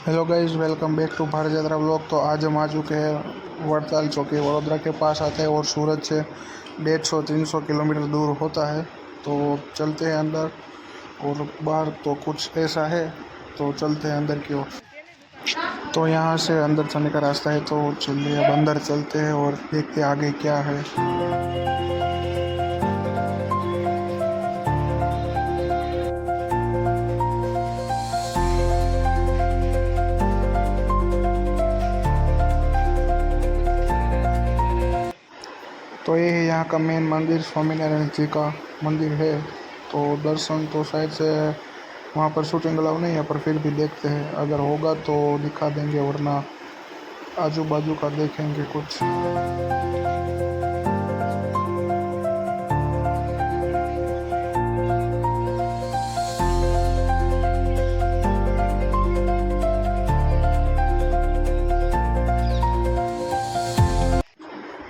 Hello guys, welcome back to Bharat Yatra blog. तो आज हम आ चुके हैं वड़ताल चौकी, वडोदरा के पास आता है और सूरत से 150-300 किलोमीटर दूर होता है। तो चलते हैं अंदर और बाहर तो कुछ ऐसा है, तो चलते हैं अंदर की ओर। तो यहाँ से अंदर जाने का रास्ता है, तो चलिए अब अंदर चलते हैं और देखते हैं आगे क्या है। तो ये है यहाँ का मेन मंदिर, स्वामीनारायण जी का मंदिर है। तो दर्शन तो शायद से वहाँ पर शूटिंग अलाउ नहीं है, पर फिर भी देखते हैं, अगर होगा तो दिखा देंगे, वरना आजू बाजू का देखेंगे कुछ।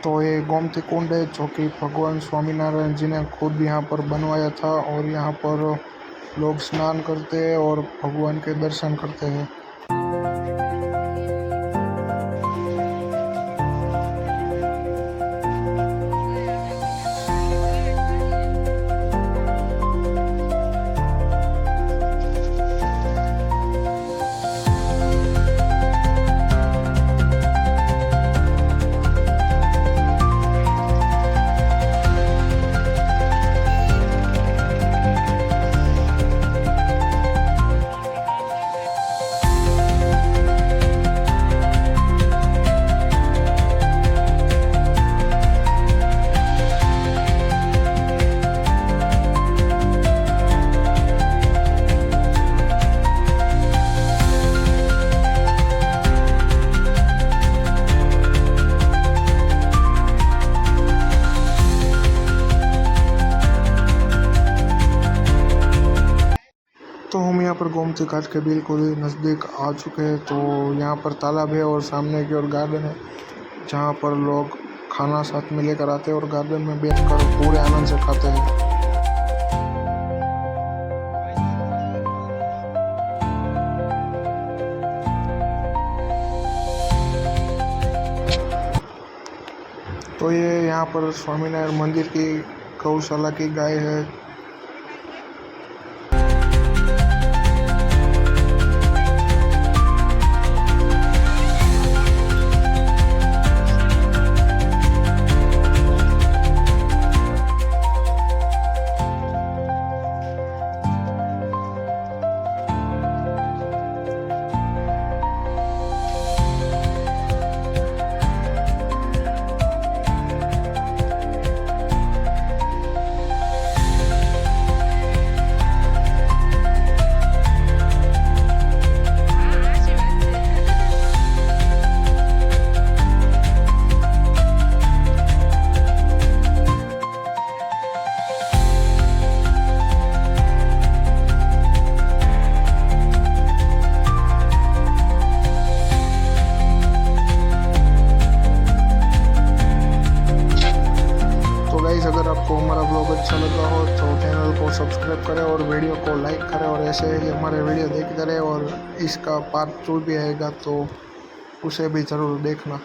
तो ये गोमती कुंड है, जो कि भगवान स्वामीनारायण जी ने खुद यहाँ पर बनवाया था, और यहाँ पर लोग स्नान करते हैं और भगवान के दर्शन करते हैं। तो हम यहाँ पर गोमती घाट के बिल्कुल नज़दीक आ चुके हैं। तो यहाँ पर तालाब है और सामने की ओर गार्डन है, जहाँ पर लोग खाना साथ में लेकर आते हैं और गार्डन में बैठकर पूरे आनंद से खाते हैं। तो ये यहाँ पर स्वामीनारायण मंदिर की गौशाला की गाय है। अगर आपको हमारा ब्लॉग अच्छा लगा हो तो चैनल को सब्सक्राइब करें और वीडियो को लाइक करें, और ऐसे ही हमारे वीडियो देखते रहें। और इसका पार्ट 2 भी आएगा, तो उसे भी ज़रूर देखना।